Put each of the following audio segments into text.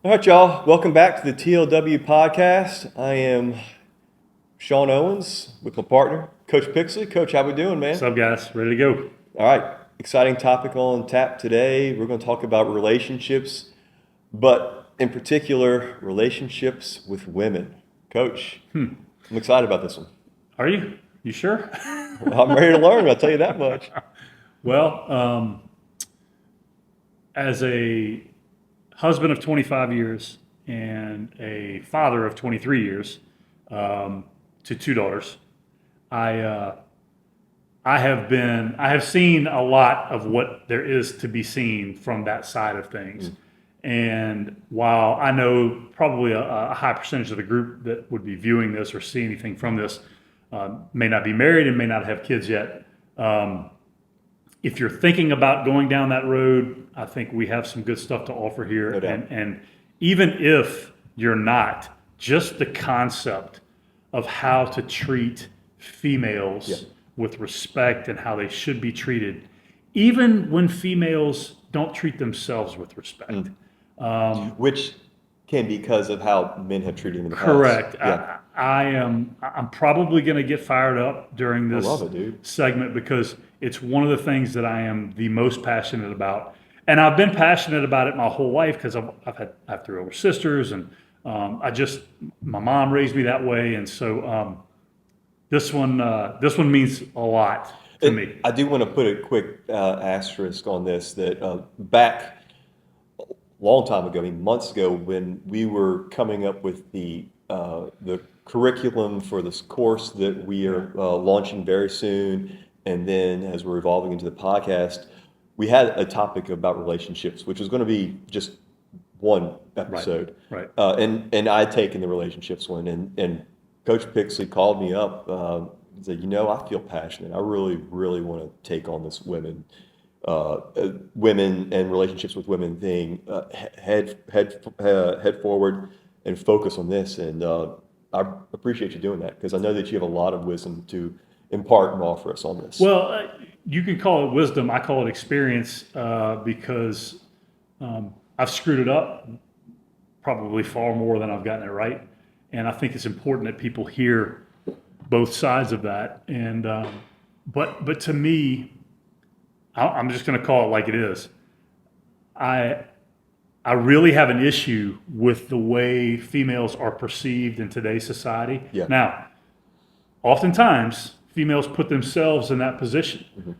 All right, y'all. Welcome back to the TLW podcast. I am Sean Owens with my partner, Coach Pixley. Coach, how we doing, What's man? up, guys? Ready to go? All right. Exciting topic on tap today. We're going to talk about relationships, but in particular, relationships with women. Coach, I'm excited about this one. Are you? You sure? I'm ready to learn. I'll tell you that much. Well, as a husband of 25 years and a father of 23 years to two daughters, I I have seen a lot of what there is to be seen from that side of things. And while I know probably a high percentage of the group that would be viewing this or see anything from this may not be married and may not have kids yet, if you're thinking about going down that road, I think we have some good stuff to offer here. No doubt. And even if you're not, just the concept of how to treat females Yeah. with respect and how they should be treated, even when females don't treat themselves with respect. Which can be because of how men have treated them in the past. Correct. Yeah. I'm probably going to get fired up during I this love it, dude. segment because it's one of the things that I am the most passionate about, and I've been passionate about it my whole life because I have three older sisters, and my mom raised me that way, and so this one means a lot to me. I do want to put a quick asterisk on this that back a long time ago, I mean months ago, when we were coming up with the curriculum for this course that we are launching very soon, and then as we're evolving into the podcast, we had a topic about relationships, which was going to be just one episode. Right. And I had taken the relationships one, and Coach Pixley called me up and said, I feel passionate. I really, really want to take on this women and relationships with women thing, head forward and focus on this. And I appreciate you doing that because I know that you have a lot of wisdom to impart and offer us on this. Well, you can call it wisdom. I call it experience because I've screwed it up probably far more than I've gotten it right. And I think it's important that people hear both sides of that. And but to me, I'm just going to call it like it is. I really have an issue with the way females are perceived in today's society. Yeah. Now, oftentimes females put themselves in that position.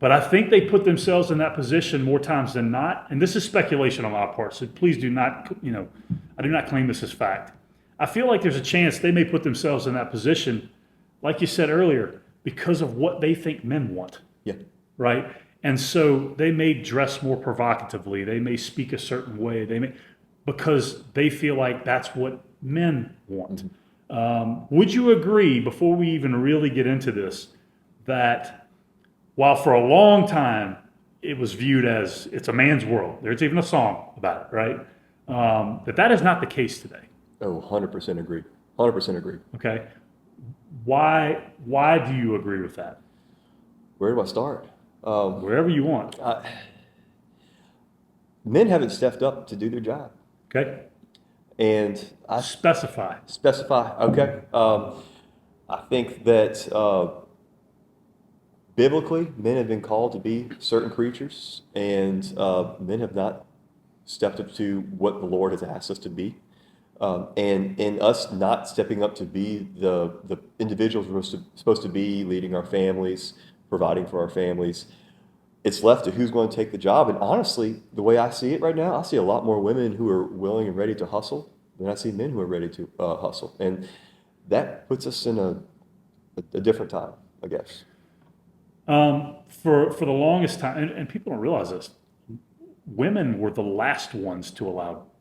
But I think they put themselves in that position more times than not. And this is speculation on my part, so please do not, I do not claim this as fact. I feel like there's a chance they may put themselves in that position, like you said earlier, because of what they think men want, Yeah. right? And so they may dress more provocatively. They may speak a certain way. Because they feel like that's what men want. Would you agree, before we even really get into this, that while for a long time it was viewed as it's a man's world, there's even a song about it, right? That is not the case today. Oh, 100% agree. 100% agree. Okay, why do you agree with that? Where do I start? Wherever you want. Men haven't stepped up to do their job. Okay, And I specify. specify, okay. I think that biblically, men have been called to be certain creatures, and men have not stepped up to what the Lord has asked us to be. And in us not stepping up to be the individuals we're supposed to be, leading our families, providing for our families, it's left to who's going to take the job. And honestly, the way I see it right now, I see a lot more women who are willing and ready to hustle than I see men who are ready to hustle. And that puts us in a different time, I guess. For the longest time, and people don't realize this, women were the last ones to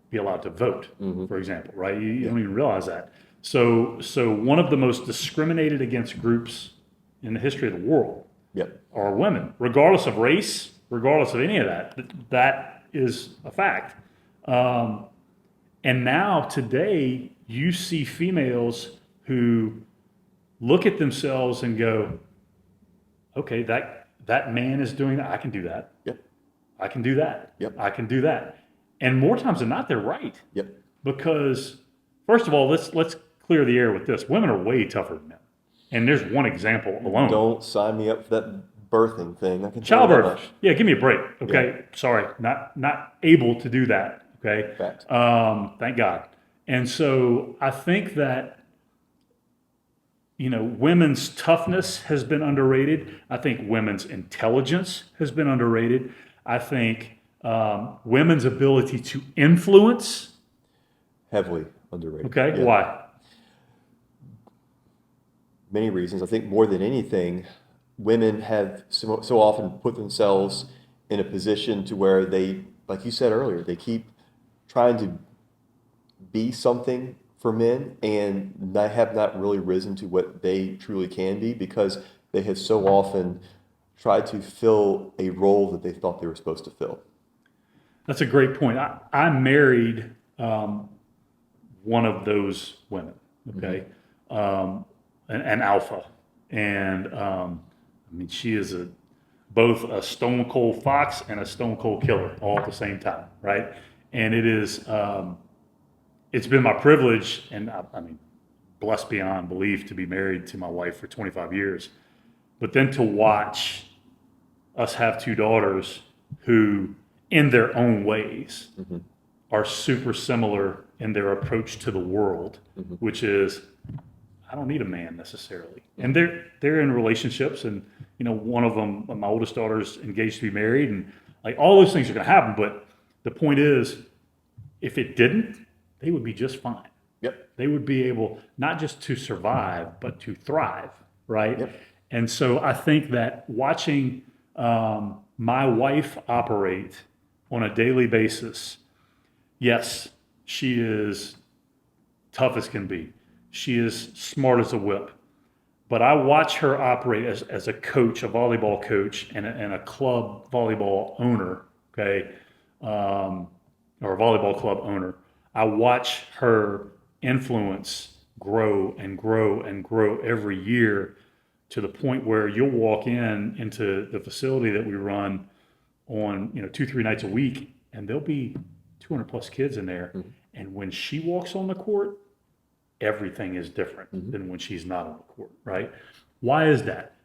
be allowed to vote, for example, right? You don't even realize that. So one of the most discriminated against groups in the history of the world Yep. are women, regardless of race, regardless of any of that. That is a fact. And now today, you see females who look at themselves and go, okay, that man is doing that. I can do that. Yep. I can do that. Yep. I can do that. And more times than not, they're right. Yep. Because first of all, let's clear the air with this. Women are way tougher than men. And there's one example alone. Don't sign me up for that birthing thing. I can tell you that Childbirth. much. Yeah, give me a break. Yeah. Okay. Sorry. Not able to do that. Okay. Fact. Thank God. And so I think that, women's toughness has been underrated. I think women's intelligence has been underrated. I think women's ability to influence. Heavily underrated. Okay. Yeah. Why? Many reasons. I think more than anything, women have so often put themselves in a position to where they, like you said earlier, they keep trying to be something for men and they have not really risen to what they truly can be because they have so often tried to fill a role that they thought they were supposed to fill. That's a great point. I married one of those women, okay, an alpha. And I mean, she is both a stone cold fox and a stone cold killer all at the same time, right? And it's been my privilege, and I mean, blessed beyond belief to be married to my wife for 25 years. But then to watch us have two daughters who, in their own ways, are super similar in their approach to the world, which is, I don't need a man necessarily. And they're in relationships, and one of them, my oldest daughter's engaged to be married, and like all those things are going to happen. But the point is, if it didn't, they would be just fine. Yep. They would be able not just to survive, but to thrive, right? Yep. And so I think that watching my wife operate on a daily basis, yes, she is tough as can be. She is smart as a whip. But I watch her operate as a coach, a volleyball coach, and a club volleyball owner, okay, or a volleyball club owner. I watch her influence grow and grow and grow every year to the point where you'll walk into the facility that we run on 2-3 nights a week, and there'll be 200 plus kids in there. And when she walks on the court, everything is different than when she's not on the court, right? Why is that?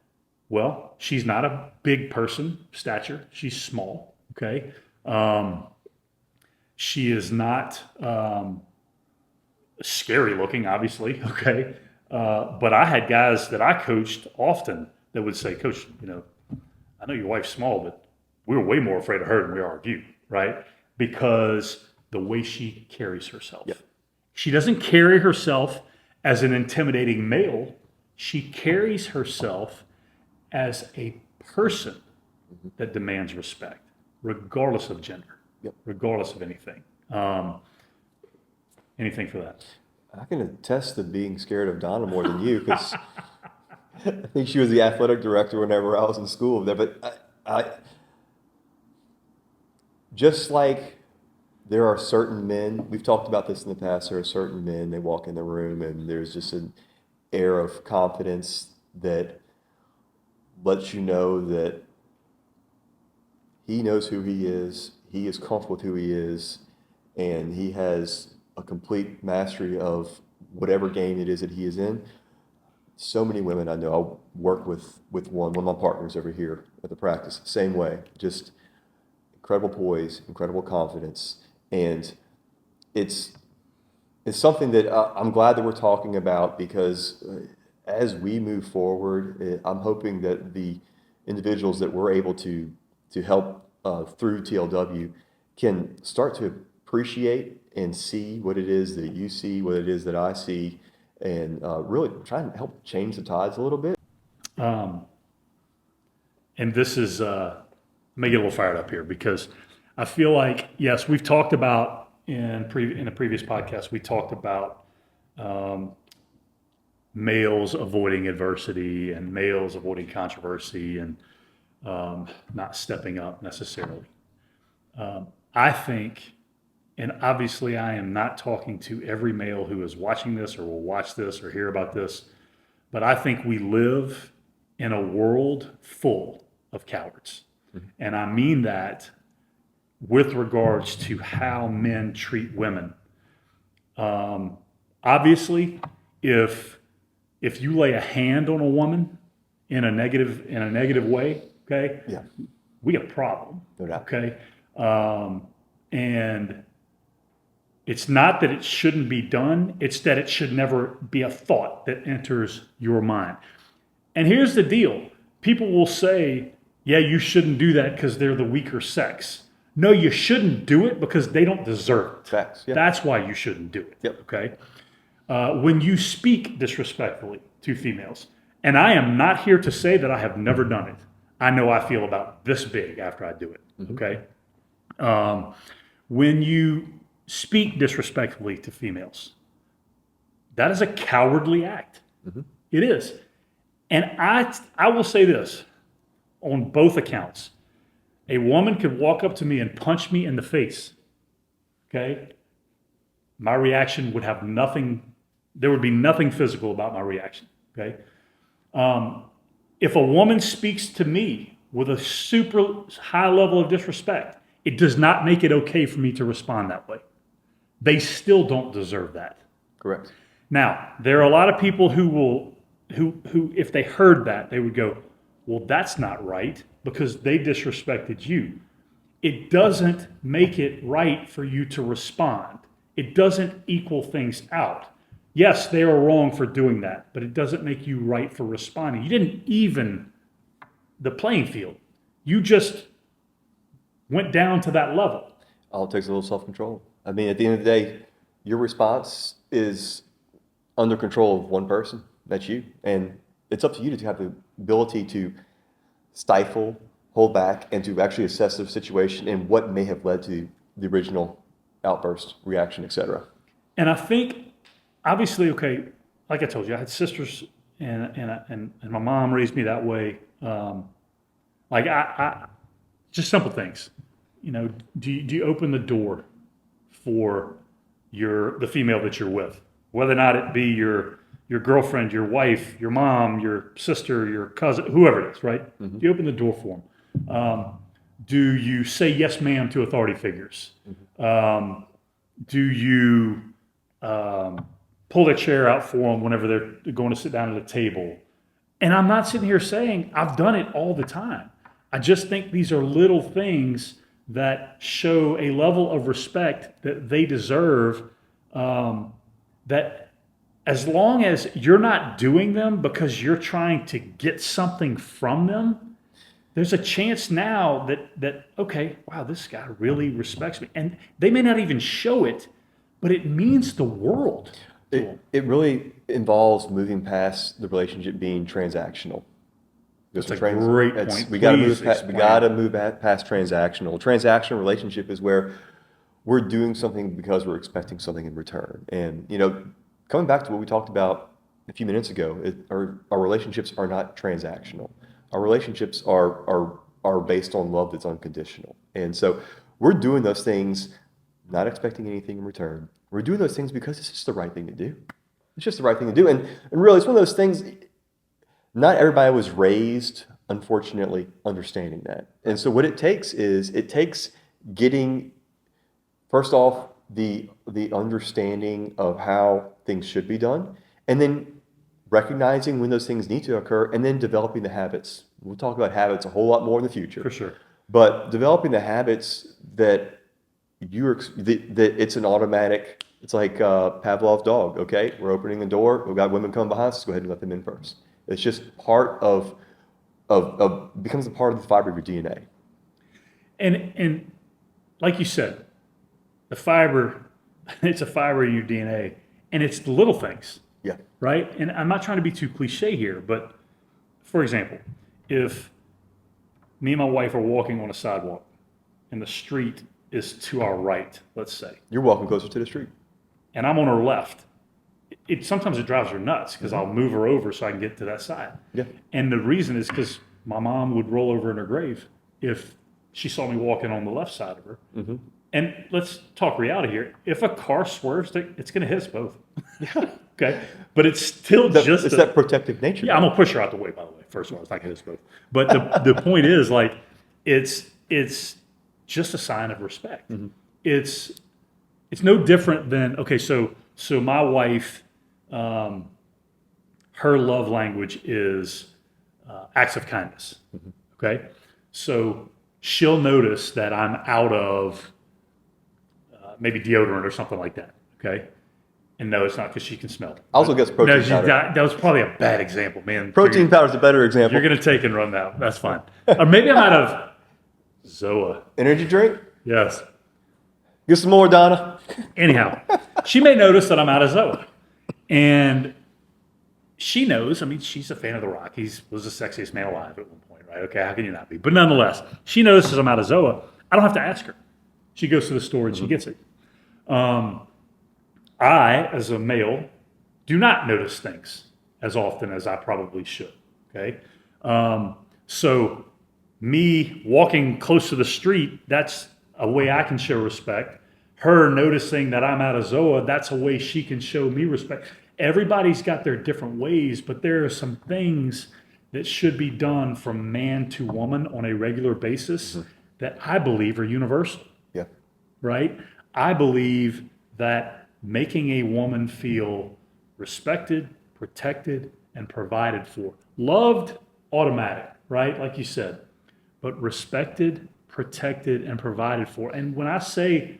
Well, she's not a big person, stature. She's small, okay? She is not scary looking, obviously, okay? But I had guys that I coached often that would say, Coach, I know your wife's small, but we were way more afraid of her than we are of you, right? Because the way she carries herself. Yep. She doesn't carry herself as an intimidating male. She carries herself as a person that demands respect, regardless of gender, regardless of anything. Anything for that? I can attest to being scared of Donna more than you because I think she was the athletic director whenever I was in school there. But I just like there are certain men, we've talked about this in the past, there are certain men, they walk in the room and there's just an air of confidence that lets you know that he knows who he is comfortable with who he is, and he has a complete mastery of whatever game it is that he is in. So many women I know, I work with one of my partners over here at the practice, same way, just incredible poise, incredible confidence, and it's something that I'm glad that we're talking about because as we move forward, I'm hoping that the individuals that we're able to help through TLW can start to appreciate and see what it is that you see, what it is that I see, and really try and help change the tides a little bit. And this is, let me get a little fired up here because I feel like, yes, we've talked about in a previous podcast, we talked about males avoiding adversity and males avoiding controversy and not stepping up necessarily. I think, and obviously I am not talking to every male who is watching this or will watch this or hear about this, but I think we live in a world full of cowards. And I mean that with regards to how men treat women. Obviously, if you lay a hand on a woman in a negative way, okay, Yeah, we got a problem. no doubt. Okay, and it's not that it shouldn't be done; it's that it should never be a thought that enters your mind. And here's the deal: people will say, "Yeah, you shouldn't do that because they're the weaker sex." No, you shouldn't do it because they don't deserve it. Facts. Yeah. That's why you shouldn't do it. Yep. Okay. When you speak disrespectfully to females, and I am not here to say that I have never done it. I know I feel about this big after I do it. Okay. When you speak disrespectfully to females, that is a cowardly act. It is. And I will say this on both accounts. A woman could walk up to me and punch me in the face. Okay? My reaction would have nothing, there would be nothing physical about my reaction. Okay? If a woman speaks to me with a super high level of disrespect, it does not make it okay for me to respond that way. They still don't deserve that. Correct. Now, there are a lot of people who if they heard that, they would go, well, that's not right because they disrespected you. It doesn't make it right for you to respond. It doesn't equal things out. Yes, they are wrong for doing that, but it doesn't make you right for responding. You didn't even the playing field. You just went down to that level. All it takes is a little self-control. I mean, at the end of the day, your response is under control of one person. That's you. And it's up to you to have the ability to stifle, hold back, and to actually assess the situation and what may have led to the original outburst, reaction, etc. And I think, obviously, okay, like I told you, I had sisters, and my mom raised me that way. Like I just simple things. You know, do you open the door for the female that you're with, whether or not it be your girlfriend, your wife, your mom, your sister, your cousin, whoever it is, right? Do you open the door for them? Do you say yes, ma'am, to authority figures? Do you pull their chair out for them whenever they're going to sit down at a table? And I'm not sitting here saying I've done it all the time. I just think these are little things that show a level of respect that they deserve, that as long as you're not doing them because you're trying to get something from them, there's a chance now that okay, wow, this guy really respects me. And they may not even show it, but it means the world to them. It really involves moving past the relationship being transactional. That's a great point. We got to move. Please We explain. got to move past transactional. A transactional relationship is where we're doing something because we're expecting something in return. And coming back to what we talked about a few minutes ago, our relationships are not transactional. Our relationships are based on love that's unconditional. And so we're doing those things not expecting anything in return. We're doing those things because it's just the right thing to do. It's just the right thing to do. And really, it's one of those things, not everybody was raised, unfortunately, understanding that. And so what it takes getting, first off, the understanding of how things should be done, and then recognizing when those things need to occur, and then developing the habits. We'll talk about habits a whole lot more in the future. For sure. But developing the habits that that it's an automatic, it's like Pavlov's dog, okay? We're opening the door, we've got women coming behind us, go ahead and let them in first. It's just part of becomes a part of the fiber of your DNA. And like you said, the fiber, it's a fiber in your DNA, and it's the little things, Yeah. right? And I'm not trying to be too cliche here, but for example, if me and my wife are walking on a sidewalk and the street is to our right, let's say, You're walking closer to the street. and I'm on her left, sometimes it drives her nuts because I'll move her over so I can get to that side. Yeah. And the reason is because my mom would roll over in her grave if she saw me walking on the left side of her. Mm-hmm. And let's talk reality here. If a car swerves, it's going to hit us both. Yeah. Okay, but it's still It's that protective nature. Yeah, I'm gonna push her out the way. By the way, first of all, it's not going to hit us both. But the point is, like, it's just a sign of respect. It's no different than, okay, so my wife, her love language is acts of kindness. Okay, so she'll notice that I'm out of maybe deodorant or something like that. Okay, and no, it's not because she can smell it. Also gets protein powder. That was probably a bad example, man. Protein powder is a better example. You're gonna take and run that. That's fine. Or maybe I'm out of Zoa. Energy drink? Yes. Get some more, Donna. Anyhow, she may notice that I'm out of Zoa, and she knows. I mean, she's a fan of The Rock. He was the sexiest man alive at one point, right? Okay, how can you not be? But nonetheless, she notices I'm out of Zoa. I don't have to ask her. She goes to the store and she gets it. I, as a male, do not notice things as often as I probably should. Okay, so me walking close to the street, that's a way I can show respect. Her noticing that I'm out of Zoa, that's a way she can show me respect. Everybody's got their different ways, but there are some things that should be done from man to woman on a regular basis that I believe are universal. Yeah. Right? I believe that making a woman feel respected, protected, and provided for, loved, automatic, right? Like you said, but respected, protected, and provided for. And when I say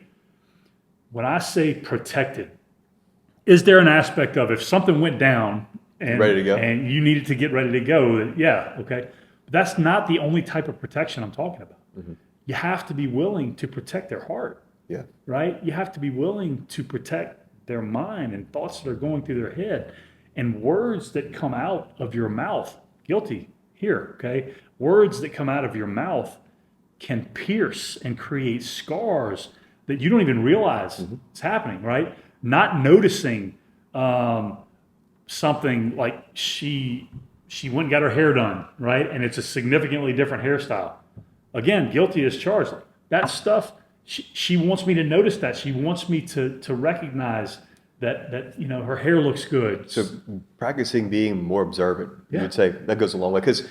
protected, is there an aspect of if something went down and ready to go, and you needed to get ready to go? Yeah, okay. But that's not the only type of protection I'm talking about. You have to be willing to protect their heart. Yeah. Right? You have to be willing to protect their mind and thoughts that are going through their head and words that come out of your mouth. Guilty here, okay? Words that come out of your mouth can pierce and create scars that you don't even realize it's happening, right? Not noticing something like she went and got her hair done, right? And it's a significantly different hairstyle. Again, guilty as charged. That stuff, she wants me to notice that. She wants me to recognize that her hair looks good. So practicing being more observant, Yeah. you would say, that goes a long way. Because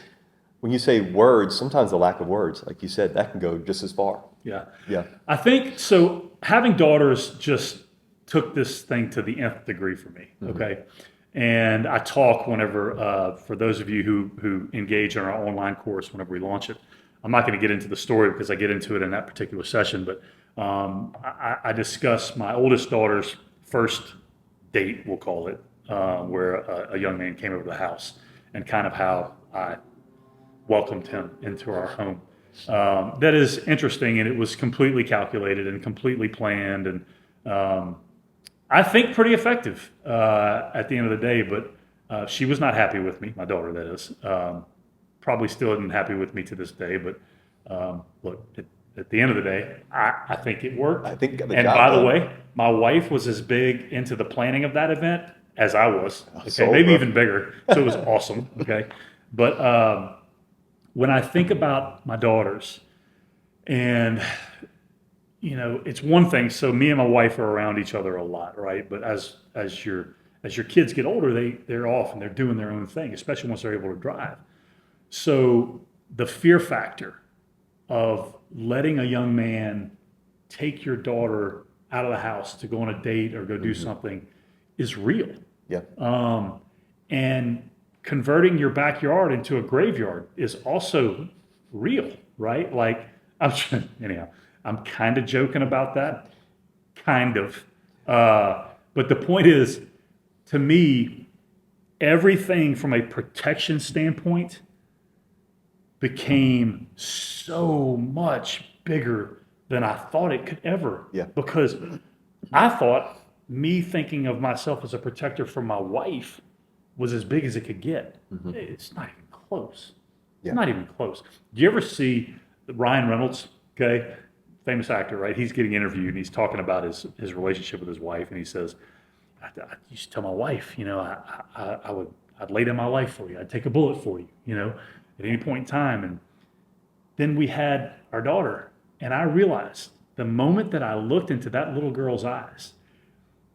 when you say words, sometimes the lack of words, like you said, that can go just as far. Yeah. Yeah. I think so. Having daughters just took this thing to the nth degree for me. Okay. And I talk whenever, for those of you who engage in our online course, whenever we launch it, I'm not going to get into the story because I get into it in that particular session, but I discuss my oldest daughter's first date, we'll call it, where a young man came over to the house and kind of how I welcomed him into our home. That is interesting, and it was completely calculated and completely planned, and I think pretty effective at the end of the day, but she was not happy with me, my daughter that is. Probably still isn't happy with me to this day, but look, at the end of the day, I think it worked. I think got the and job by the done. way, my wife was as big into the planning of that event as I was. Okay, so, maybe bro. even bigger. So it was awesome. Okay, but when I think about my daughters, and it's one thing. So me and my wife are around each other a lot, right? But as your kids get older, they're off and they're doing their own thing, especially once they're able to drive. So the fear factor of letting a young man take your daughter out of the house to go on a date or go do something is real. Yeah. And converting your backyard into a graveyard is also real, right? Like, I'm kind of joking about that, kind of. But the point is, to me, everything from a protection standpoint became so much bigger than I thought it could ever. Yeah. Because I thought me thinking of myself as a protector for my wife was as big as it could get. It's not even close. Yeah. It's not even close. Do you ever see Ryan Reynolds, okay, famous actor, right? He's getting interviewed and he's talking about his relationship with his wife, and he says, I used to tell my wife, I'd lay down my life for you. I'd take a bullet for you, at any point in time. And then we had our daughter, and I realized the moment that I looked into that little girl's eyes,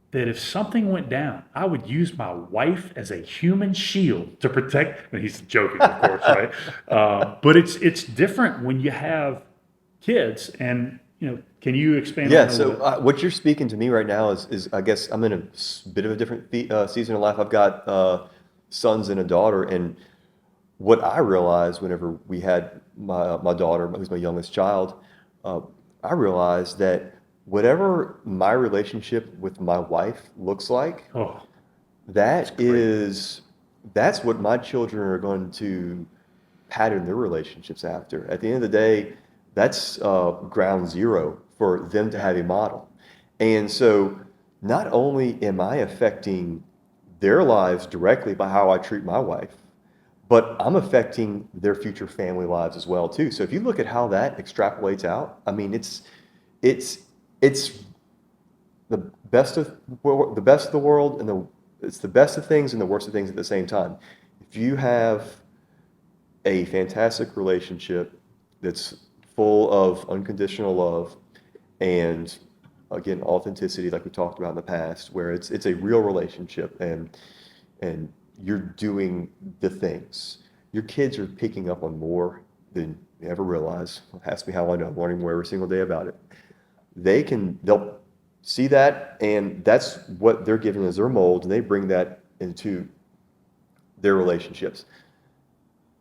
that if something went down, I would use my wife as a human shield to protect. And he's joking, of course, right? But it's different when you have kids. And, can you expand on Yeah, that a little so bit? what you're speaking to me right now is I guess I'm in a bit of a different season of life. I've got sons and a daughter, and what I realized whenever we had my daughter, who's my youngest child, uh, I realized that whatever my relationship with my wife looks like, Oh, that's that great. is that's what my children are going to pattern their relationships after. At the end of the day, that's ground zero for them to have a model. And so not only am I affecting their lives directly by how I treat my wife, but I'm affecting their future family lives as well too. So if you look at how that extrapolates out, I mean, it's it's the best of the best of the world, and it's the best of things and the worst of things at the same time. If you have a fantastic relationship that's full of unconditional love and again authenticity, like we talked about in the past, where it's a real relationship, and you're doing the things, your kids are picking up on more than you ever realize. Ask me how I know. I'm learning more every single day about it. They'll see that, and that's what they're given as their mold, and they bring that into their relationships.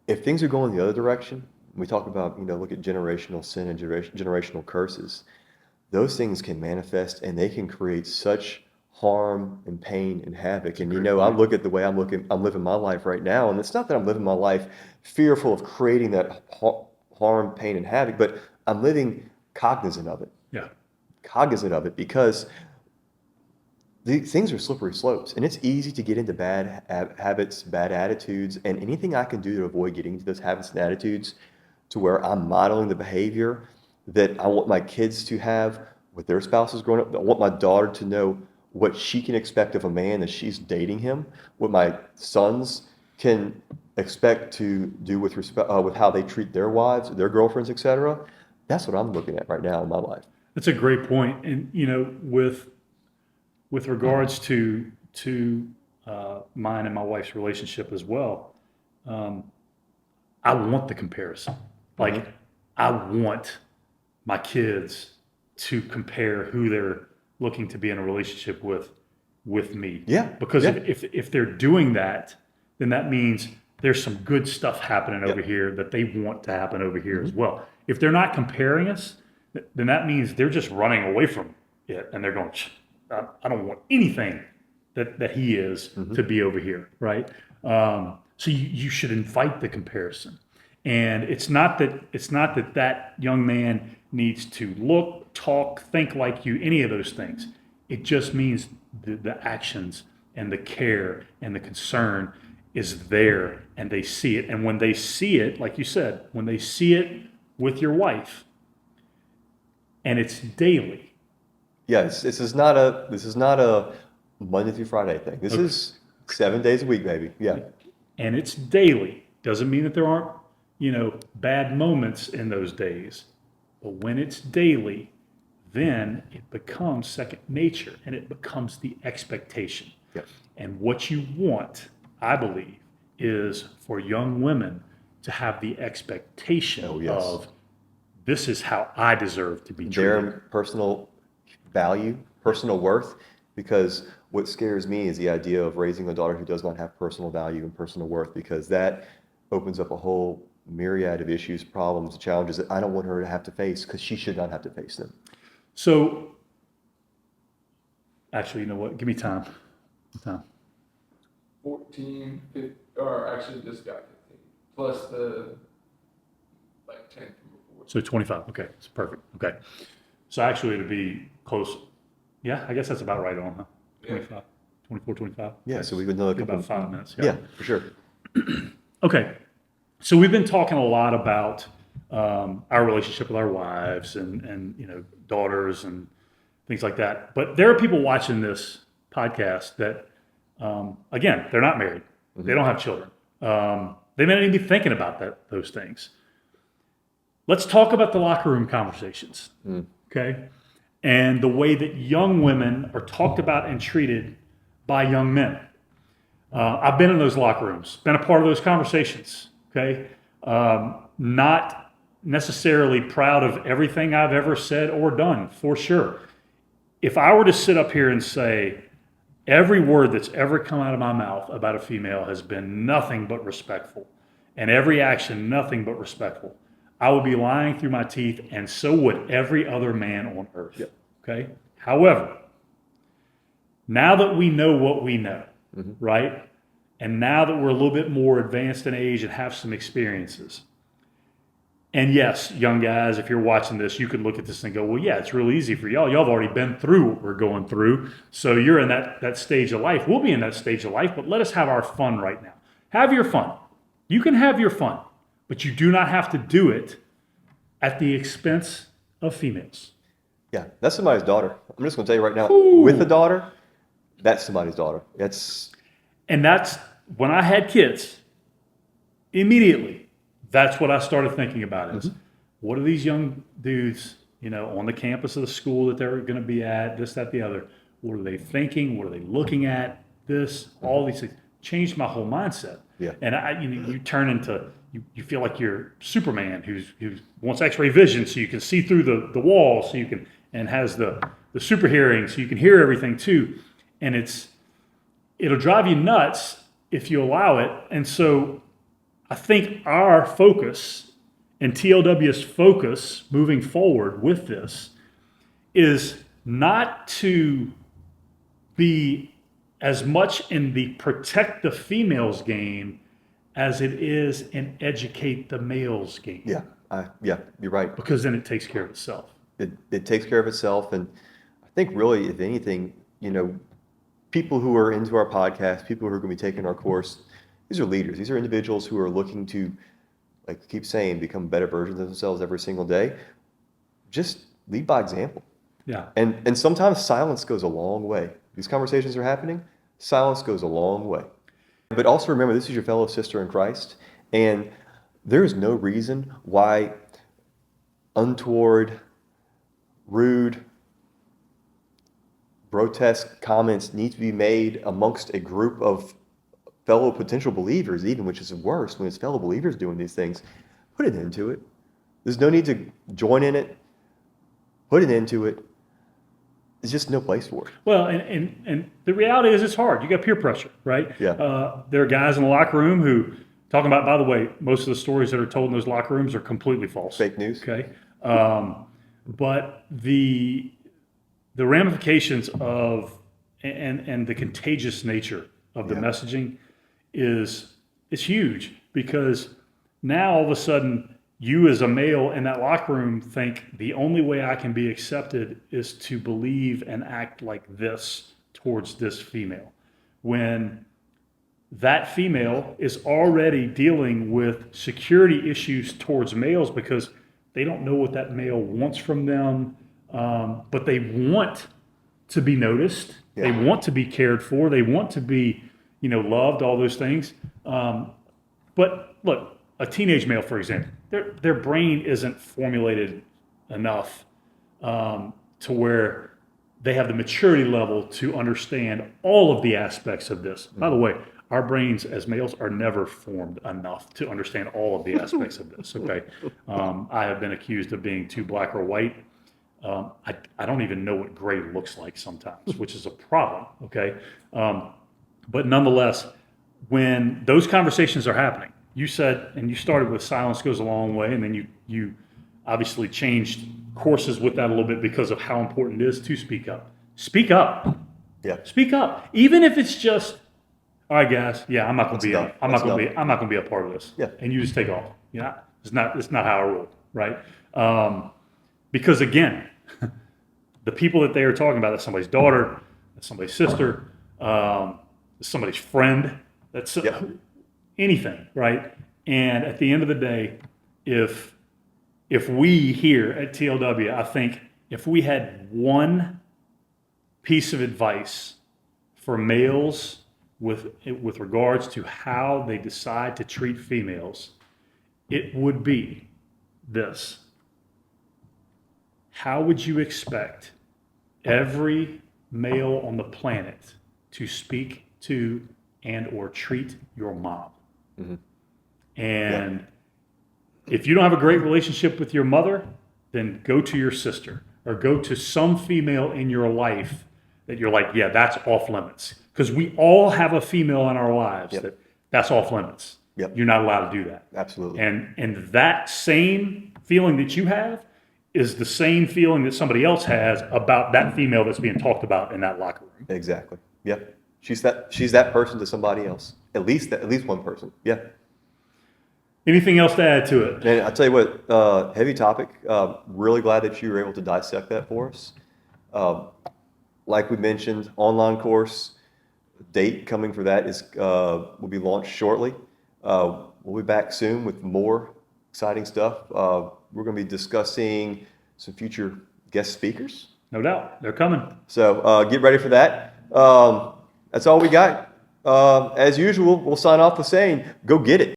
If things are going the other direction, we talk about, look at generational sin and generational curses. Those things can manifest, and they can create such harm and pain and havoc. That's a And great I point. look at the way I'm living my life right now, and it's not that I'm living my life fearful of creating that harm, pain, and havoc, but I'm living cognizant of it, Yeah. because these things are slippery slopes, and it's easy to get into bad habits, bad attitudes, and anything I can do to avoid getting into those habits and attitudes to where I'm modeling the behavior that I want my kids to have with their spouses growing up. I want my daughter to know what she can expect of a man as she's dating him, what my sons can expect to do with respect with how they treat their wives, their girlfriends, etc. That's what I'm looking at right now in my life. That's a great point. And, with regards to mine and my wife's relationship as well, um, I want the comparison. Like, Hmm. I want my kids to compare who they're looking to be in a relationship with me. Yeah, Because yeah, if they're doing that, then that means there's some good stuff happening over yep. here that they want to happen over here as Hmm. well. If they're not comparing us, then that means they're just running away from it, and they're going, I don't want anything that he is Hmm. to be over here, right? So you should invite the comparison, and it's not that that young man needs to look, talk, think like you, any of those things. It just means the actions and the care and the concern is there, and they see it. And when they see it, like you said, when they see it with your wife, and it's daily. Yes, this is not a Monday through Friday thing. This Okay. is 7 days a week, baby. Yeah. And it's daily. Doesn't mean that there aren't, bad moments in those days. But when it's daily, then it becomes second nature, and it becomes the expectation. Yep. And what you want, I believe, is for young women to have the expectation Oh, yes. of, this is how I deserve to be treated. Their personal value, personal worth, because what scares me is the idea of raising a daughter who does not have personal value and personal worth, because that opens up a whole myriad of issues, problems, challenges that I don't want her to have to face, because she should not have to face them. So, actually, you know what? Give me time. Time. 14, 15, or actually just got 15, plus the like 10 from before. So 25. Okay, it's perfect. Okay. So actually, it'd be close. Yeah, I guess that's about right on, huh? Yeah. 25, 24, 25. Yeah, Okay. so we would another Be couple. about 5 minutes. Yeah, for sure. Okay. So we've been talking a lot about our relationship with our wives and daughters and things like that. But there are people watching this podcast that, again, they're not married. They don't have children. They may not even be thinking about those things. Let's talk about the locker room conversations, okay? And the way that young women are talked about and treated by young men. I've been in those locker rooms, been a part of those conversations, okay? Not necessarily proud of everything I've ever said or done, for sure. If I were to sit up here and say every word that's ever come out of my mouth about a female has been nothing but respectful, and every action nothing but respectful, I would be lying through my teeth, and so would every other man on earth. Yep. Okay? However, now that we know what we know, right? And now that we're a little bit more advanced in age and have some experiences, and yes, young guys, if you're watching this, you could look at this and go, well, yeah, it's real easy for y'all. Y'all have already been through what we're going through. So you're in that stage of life. We'll be in that stage of life, but let us have our fun right now. Have your fun. You can have your fun, but you do not have to do it at the expense of females. Yeah, that's somebody's daughter. I'm just going to tell you right now, Ooh. with a daughter, that's somebody's daughter. And that's when I had kids, immediately, that's what I started thinking about is what are these young dudes, on the campus of the school that they're going to be at, this, that, the other. What are they thinking? What are they looking at? This, all these things. Changed my whole mindset. Yeah. And you turn into, you feel like you're Superman who wants X-ray vision so you can see through the wall so you can, and has the super hearing so you can hear everything too. And it'll drive you nuts if you allow it. And so I think our focus and TLW's focus moving forward with this is not to be as much in the protect the females game as it is in educate the males game. Yeah, you're right. Because then it takes care of itself. It takes care of itself. And I think really, if anything, people who are into our podcast, people who are going to be taking our course, these are leaders. These are individuals who are looking to, like I keep saying, become better versions of themselves every single day. Just lead by example. Yeah. And sometimes silence goes a long way. These conversations are happening, silence goes a long way. But also remember, this is your fellow sister in Christ, and there is no reason why untoward, rude, grotesque comments need to be made amongst a group of fellow potential believers, even, which is worse when it's fellow believers doing these things. Put an end to it. There's no need to join in it. Put an end to it. There's just no place for it. Well, and the reality is it's hard. You got peer pressure, right? Yeah. There are guys in the locker room who, talking about, by the way, most of the stories that are told in those locker rooms are completely false. Fake news. Okay. But the ramifications of, and the contagious nature of the messaging is huge, because now all of a sudden you as a male in that locker room think the only way I can be accepted is to believe and act like this towards this female, when that female is already dealing with security issues towards males because they don't know what that male wants from them, but they want to be noticed. Yeah. They want to be cared for. They want to be, loved, all those things. But look, a teenage male, for example, their brain isn't formulated enough to where they have the maturity level to understand all of the aspects of this. By the way, our brains as males are never formed enough to understand all of the aspects of this, okay? I have been accused of being too black or white. I don't even know what gray looks like sometimes, which is a problem, okay? But nonetheless, when those conversations are happening, you said, and you started with silence goes a long way, and then you obviously changed courses with that a little bit because of how important it is to speak up. Speak up. Yeah. Speak up. Even if it's just, all right, guys, yeah, I'm not going to be done. I'm not going to be a part of this. Yeah. And you just take off. It's not how I roll, right? Because again, the people that they are talking about, that's somebody's daughter, that's somebody's sister, that's somebody's friend, that's anything, right? And at the end of the day, if we here at TLW, I think if we had one piece of advice for males with regards to how they decide to treat females, it would be this. How would you expect every male on the planet to speak to and or treat your mom? Mm-hmm. And If you don't have a great relationship with your mother, then go to your sister or go to some female in your life that you're like, yeah, that's off limits. Because we all have a female in our lives Yep. that's off limits. Yep. You're not allowed to do that. Absolutely. And that same feeling that you have is the same feeling that somebody else has about that female that's being talked about in that locker room. Exactly. Yep. She's that person to somebody else. At least one person. Yeah. Anything else to add to it? And I tell you what, heavy topic. Really glad that you were able to dissect that for us. Like we mentioned, online course, date coming for that is will be launched shortly. We'll be back soon with more exciting stuff. We're going to be discussing some future guest speakers. No doubt. They're coming. So get ready for that. That's all we got. As usual, we'll sign off with saying, go get it.